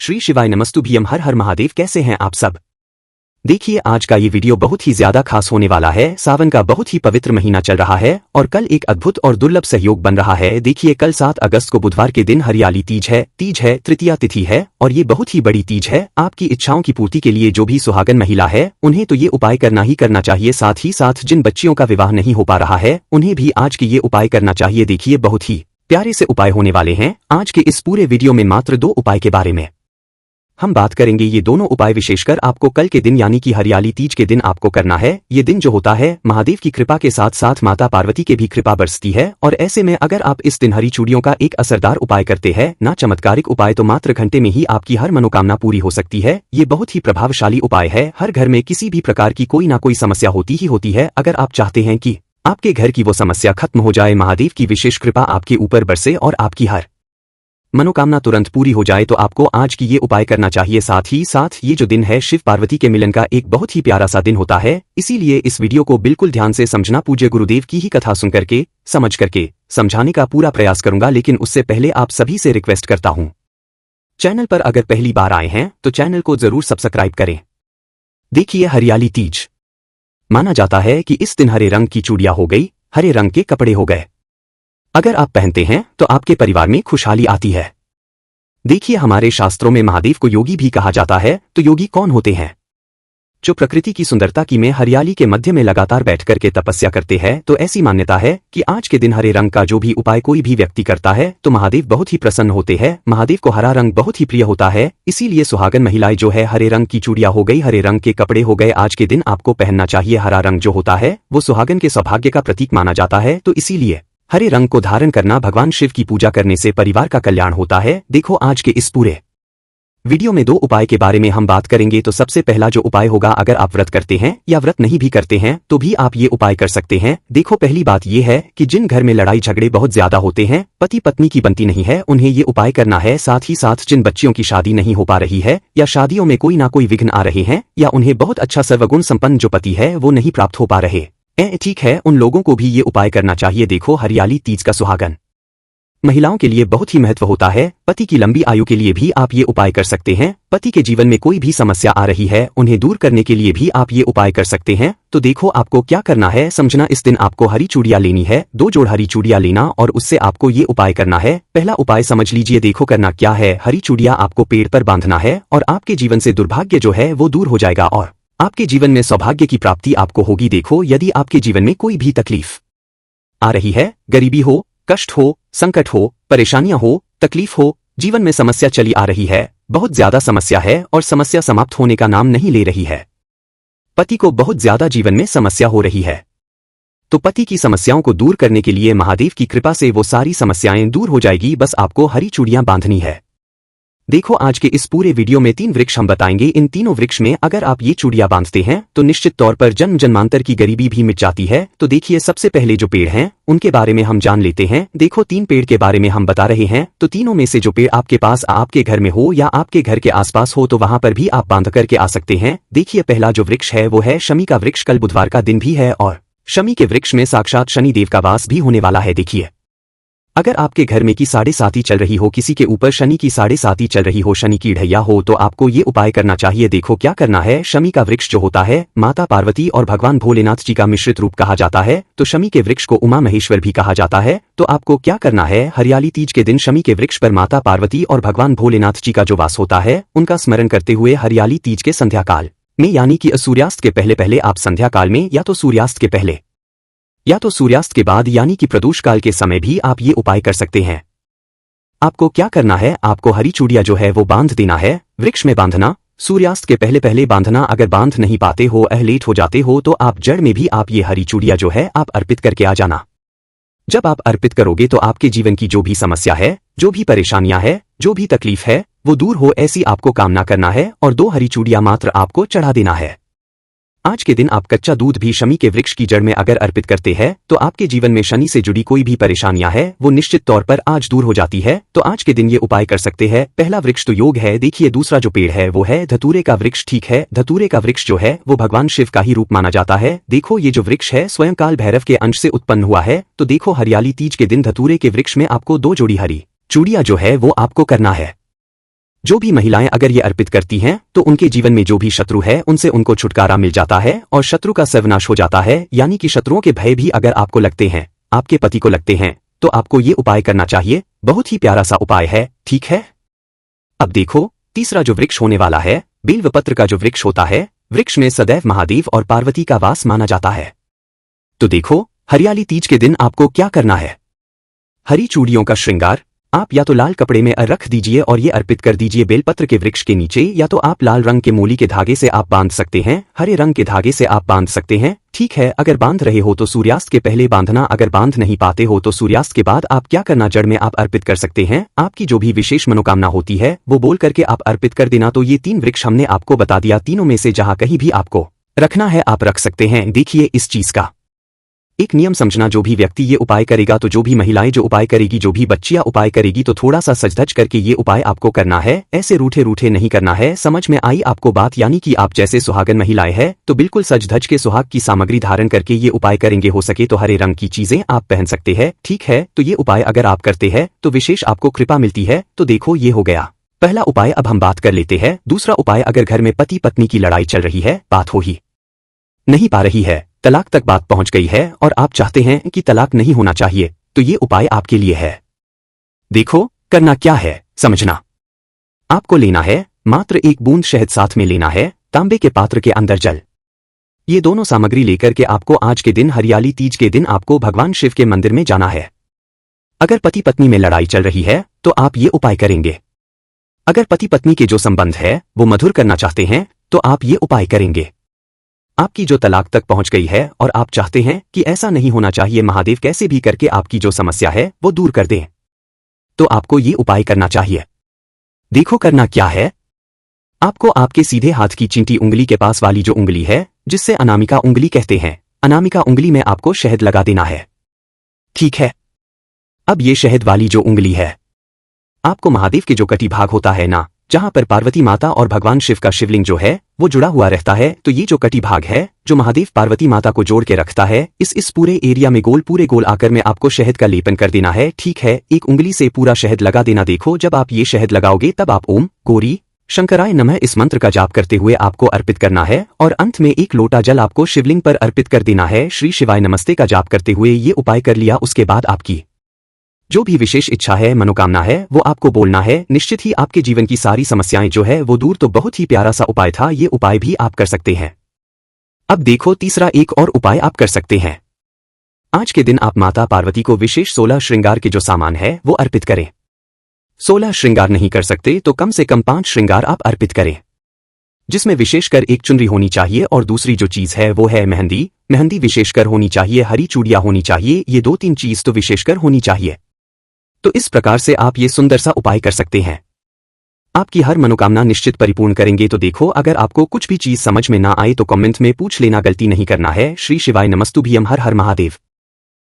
श्री शिवाय नमस्तुभ्यम। हर हर महादेव। कैसे हैं आप सब? देखिए आज का ये वीडियो बहुत ही ज्यादा खास होने वाला है। सावन का बहुत ही पवित्र महीना चल रहा है और कल एक अद्भुत और दुर्लभ सहयोग बन रहा है। देखिए कल 7 अगस्त को बुधवार के दिन हरियाली तीज है, तृतीया तिथि है और ये बहुत ही बड़ी तीज है। आपकी इच्छाओं की पूर्ति के लिए जो भी सुहागन महिला है उन्हें तो ये उपाय करना ही करना चाहिए। साथ ही साथ जिन बच्चियों का विवाह नहीं हो पा रहा है उन्हें भी आज के ये उपाय करना चाहिए। देखिए बहुत ही प्यारे से उपाय होने वाले हैं। आज के इस पूरे वीडियो में मात्र 2 उपाय के बारे में हम बात करेंगे। ये दोनों उपाय विशेषकर आपको कल के दिन यानी कि हरियाली तीज के दिन आपको करना है। ये दिन जो होता है महादेव की कृपा के साथ साथ माता पार्वती के भी कृपा बरसती है और ऐसे में अगर आप इस दिन हरी चूड़ियों का एक असरदार उपाय करते हैं, ना चमत्कारिक उपाय, तो मात्र घंटे में ही आपकी हर मनोकामना पूरी हो सकती है। ये बहुत ही प्रभावशाली उपाय है। हर घर में किसी भी प्रकार की कोई ना कोई समस्या होती ही होती है। अगर आप चाहते हैं कि आपके घर की वो समस्या खत्म हो जाए, महादेव की विशेष कृपा आपके ऊपर बरसे और आपकी हर मनोकामना तुरंत पूरी हो जाए, तो आपको आज की ये उपाय करना चाहिए। साथ ही साथ ये जो दिन है शिव पार्वती के मिलन का एक बहुत ही प्यारा सा दिन होता है, इसीलिए इस वीडियो को बिल्कुल ध्यान से समझना। पूज्य गुरुदेव की ही कथा सुन करके समझ करके समझाने का पूरा प्रयास करूंगा, लेकिन उससे पहले आप सभी से रिक्वेस्ट करता हूं, चैनल पर अगर पहली बार आए हैं तो चैनल को जरूर सब्सक्राइब करें। देखिए हरियाली तीज माना जाता है कि इस दिन हरे रंग की चूड़ियां हो गई, हरे रंग के कपड़े हो गए, अगर आप पहनते हैं तो आपके परिवार में खुशहाली आती है। देखिए हमारे शास्त्रों में महादेव को योगी भी कहा जाता है। तो योगी कौन होते हैं? जो प्रकृति की सुंदरता की में हरियाली के मध्य में लगातार बैठ करके तपस्या करते हैं। तो ऐसी मान्यता है कि आज के दिन हरे रंग का जो भी उपाय कोई भी व्यक्ति करता है तो महादेव बहुत ही प्रसन्न होते हैं। महादेव को हरा रंग बहुत ही प्रिय होता है, इसीलिए सुहागन महिलाएं जो है हरे रंग की चूड़ियां हो गई, हरे रंग के कपड़े हो गए, आज के दिन आपको पहनना चाहिए। हरा रंग जो होता है वो सुहागन के सौभाग्य का प्रतीक माना जाता है, तो इसीलिए हरे रंग को धारण करना, भगवान शिव की पूजा करने से परिवार का कल्याण होता है। देखो आज के इस पूरे वीडियो में 2 उपाय के बारे में हम बात करेंगे। तो सबसे पहला जो उपाय होगा, अगर आप व्रत करते हैं या व्रत नहीं भी करते हैं तो भी आप ये उपाय कर सकते हैं। देखो पहली बात ये है कि जिन घर में लड़ाई झगड़े बहुत ज्यादा होते हैं, पति पत्नी की बनती नहीं है, उन्हें ये उपाय करना है। साथ ही साथ जिन बच्चियों की शादी नहीं हो पा रही है या शादियों में कोई ना कोई विघ्न आ रहे हैं या उन्हें बहुत अच्छा सर्वगुण संपन्न जो पति है वो नहीं प्राप्त हो पा रहे, ठीक है, उन लोगों को भी ये उपाय करना चाहिए। देखो हरियाली तीज का सुहागन महिलाओं के लिए बहुत ही महत्व होता है। पति की लंबी आयु के लिए भी आप ये उपाय कर सकते हैं। पति के जीवन में कोई भी समस्या आ रही है उन्हें दूर करने के लिए भी आप ये उपाय कर सकते हैं। तो देखो आपको क्या करना है समझना। इस दिन आपको हरी चूड़ियां लेनी है, 2 जोड़ हरी चूड़ियां लेना और उससे आपको ये उपाय करना है। पहला उपाय समझ लीजिए। देखो करना क्या है, हरी चूड़ियां आपको पेड़ पर बांधना है और आपके जीवन से दुर्भाग्य जो है वो दूर हो जाएगा और आपके जीवन में सौभाग्य की प्राप्ति आपको होगी। देखो यदि आपके जीवन में कोई भी तकलीफ आ रही है, गरीबी हो, कष्ट हो, संकट हो, परेशानियां हो, तकलीफ हो, जीवन में समस्या चली आ रही है, बहुत ज्यादा समस्या है और समस्या समाप्त होने का नाम नहीं ले रही है, पति को बहुत ज्यादा जीवन में समस्या हो रही है, तो पति की समस्याओं को दूर करने के लिए महादेव की कृपा से वो सारी समस्याएं दूर हो जाएगी। बस आपको हरी चूड़ियां बांधनी है। देखो आज के इस पूरे वीडियो में 3 वृक्ष हम बताएंगे। इन तीनों वृक्ष में अगर आप ये चूड़ियां बांधते हैं तो निश्चित तौर पर जन्म जन्मांतर की गरीबी भी मिट जाती है। तो देखिए सबसे पहले जो पेड़ हैं उनके बारे में हम जान लेते हैं। देखो 3 पेड़ के बारे में हम बता रहे हैं, तो तीनों में से जो पेड़ आपके पास आपके घर में हो या आपके घर के आसपास हो तो वहां पर भी आप बांध करके आ सकते हैं। देखिए पहला जो वृक्ष है वो है शमी का वृक्ष। कल बुधवार का दिन भी है और शमी के वृक्ष में साक्षात शनि देव का वास भी होने वाला है। देखिए अगर आपके घर में की 7.5 चल रही हो, किसी के ऊपर शनि की 7.5 चल रही हो, शनि की ढैया हो, तो आपको ये उपाय करना चाहिए। देखो क्या करना है। शमी का वृक्ष जो होता है माता पार्वती और भगवान भोलेनाथ जी का मिश्रित रूप कहा जाता है, तो शमी के वृक्ष को उमा महेश्वर भी कहा जाता है। तो आपको क्या करना है, हरियाली तीज के दिन शमी के वृक्ष पर माता पार्वती और भगवान भोलेनाथ जी का जो वास होता है उनका स्मरण करते हुए हरियाली तीज के संध्या काल में यानी कि सूर्यास्त के पहले पहले आप संध्या काल में या तो सूर्यास्त के पहले या तो सूर्यास्त के बाद यानी कि प्रदोष काल के समय भी आप ये उपाय कर सकते हैं। आपको क्या करना है, आपको हरी चूड़ियां जो है वो बांध देना है। वृक्ष में बांधना, सूर्यास्त के पहले पहले बांधना। अगर बांध नहीं पाते हो, लेट हो जाते हो, तो आप जड़ में भी आप ये हरी चूड़ियां जो है आप अर्पित करके आ जाना। जब आप अर्पित करोगे तो आपके जीवन की जो भी समस्या है, जो भी परेशानियां है, जो भी तकलीफ है वो दूर हो, ऐसी आपको कामना करना है और 2 हरी चूड़ियां मात्र आपको चढ़ा देना है। आज के दिन आप कच्चा दूध भी शमी के वृक्ष की जड़ में अगर अर्पित करते हैं तो आपके जीवन में शनि से जुड़ी कोई भी परेशानियां है वो निश्चित तौर पर आज दूर हो जाती है। तो आज के दिन ये उपाय कर सकते हैं। पहला वृक्ष तो योग है। देखिए दूसरा जो पेड़ है वो है धतूरे का वृक्ष। ठीक है, धतूरे का वृक्ष जो है वो भगवान शिव का ही रूप माना जाता है। देखो ये जो वृक्ष है स्वयं काल भैरव के अंश से उत्पन्न हुआ है। तो देखो हरियाली तीज के दिन धतूरे के वृक्ष में आपको 2 जोड़ी हरी चूड़ियां जो है वो आपको करना है। जो भी महिलाएं अगर ये अर्पित करती हैं तो उनके जीवन में जो भी शत्रु है उनसे उनको छुटकारा मिल जाता है और शत्रु का सर्वनाश हो जाता है। यानी कि शत्रुओं के भय भी अगर आपको लगते हैं, आपके पति को लगते हैं, तो आपको ये उपाय करना चाहिए। बहुत ही प्यारा सा उपाय है, ठीक है। अब देखो तीसरा जो वृक्ष होने वाला है, बिल्वपत्र का जो वृक्ष होता है, वृक्ष में सदैव महादेव और पार्वती का वास माना जाता है। तो देखो हरियाली तीज के दिन आपको क्या करना है। हरी चूड़ियों का श्रृंगार आप या तो लाल कपड़े में रख दीजिए और ये अर्पित कर दीजिए बेलपत्र के वृक्ष के नीचे, या तो आप लाल रंग के मूली के धागे से आप बांध सकते हैं, हरे रंग के धागे से आप बांध सकते हैं, ठीक है। अगर बांध रहे हो तो सूर्यास्त के पहले बांधना, अगर बांध नहीं पाते हो तो सूर्यास्त के बाद आप क्या करना, जड़ में आप अर्पित कर सकते हैं। आपकी जो भी विशेष मनोकामना होती है वो बोल करके आप अर्पित कर देना। तो ये 3 वृक्ष हमने आपको बता दिया, तीनों में से जहां कहीं भी आपको रखना है आप रख सकते हैं। देखिए इस चीज का एक नियम समझना, जो भी व्यक्ति ये उपाय करेगा, तो जो भी महिलाएं जो उपाय करेगी, जो भी बच्चियां उपाय करेगी, तो थोड़ा सा सज-धज करके ये उपाय आपको करना है, ऐसे रूठे रूठे नहीं करना है। समझ में आई आपको बात? यानी कि आप जैसे सुहागन महिलाएं हैं तो बिल्कुल सज-धज के सुहाग की सामग्री धारण करके ये उपाय करेंगे। हो सके तो हरे रंग की चीजें आप पहन सकते हैं, ठीक है। तो ये उपाय अगर आप करते हैं तो विशेष आपको कृपा मिलती है। तो देखो ये हो गया पहला उपाय। अब हम बात कर लेते हैं दूसरा उपाय। अगर घर में पति पत्नी की लड़ाई चल रही है, बात हो ही नहीं पा रही है, तलाक तक बात पहुंच गई है और आप चाहते हैं कि तलाक नहीं होना चाहिए, तो ये उपाय आपके लिए है। देखो करना क्या है समझना। आपको लेना है मात्र 1 बूंद शहद, साथ में लेना है तांबे के पात्र के अंदर जल। ये दोनों सामग्री लेकर के आपको आज के दिन, हरियाली तीज के दिन, आपको भगवान शिव के मंदिर में जाना है। अगर पति पत्नी में लड़ाई चल रही है तो आप ये उपाय करेंगे। अगर पति पत्नी के जो संबंध है वो मधुर करना चाहते हैं तो आप ये उपाय करेंगे। आपकी जो तलाक तक पहुंच गई है और आप चाहते हैं कि ऐसा नहीं होना चाहिए, महादेव कैसे भी करके आपकी जो समस्या है वो दूर कर दें, तो आपको ये उपाय करना चाहिए। देखो करना क्या है। आपको आपके सीधे हाथ की चींटी उंगली के पास वाली जो उंगली है, जिससे अनामिका उंगली कहते हैं, अनामिका उंगली में आपको शहद लगा देना है, ठीक है। अब ये शहद वाली जो उंगली है, आपको महादेव के जो कटी भाग होता है ना, जहां पर पार्वती माता और भगवान शिव का शिवलिंग जो है वो जुड़ा हुआ रहता है, तो ये जो कटी भाग है जो महादेव पार्वती माता को जोड़ के रखता है, इस पूरे एरिया में पूरे गोल आकर में आपको शहद का लेपन कर देना है, ठीक है। एक उंगली से पूरा शहद लगा देना। देखो जब आप ये शहद लगाओगे तब आप ओम गौरी शंकराय नमः इस मंत्र का जाप करते हुए आपको अर्पित करना है और अंत में 1 लोटा जल आपको शिवलिंग पर अर्पित कर देना है। श्री शिवाय नमस्ते का जाप करते हुए ये उपाय कर लिया। उसके बाद आपकी जो भी विशेष इच्छा है, मनोकामना है, वो आपको बोलना है। निश्चित ही आपके जीवन की सारी समस्याएं जो है वो दूर। तो बहुत ही प्यारा सा उपाय था, ये उपाय भी आप कर सकते हैं। अब देखो तीसरा एक और उपाय आप कर सकते हैं। आज के दिन आप माता पार्वती को विशेष 16 श्रृंगार के जो सामान है वो अर्पित करें। 16 श्रृंगार नहीं कर सकते तो कम से कम 5 श्रृंगार आप अर्पित करें, जिसमें विशेषकर एक चुनरी होनी चाहिए और दूसरी जो चीज है वो है मेहंदी। मेहंदी विशेषकर होनी चाहिए, हरी चूड़ियां होनी चाहिए, ये 2-3 चीज तो विशेषकर होनी चाहिए। तो इस प्रकार से आप ये सुंदर सा उपाय कर सकते हैं। आपकी हर मनोकामना निश्चित परिपूर्ण करेंगे। तो देखो अगर आपको कुछ भी चीज समझ में ना आए तो कमेंट में पूछ लेना, गलती नहीं करना है। श्री शिवाय नमस्तुभ्यम, हर हर महादेव।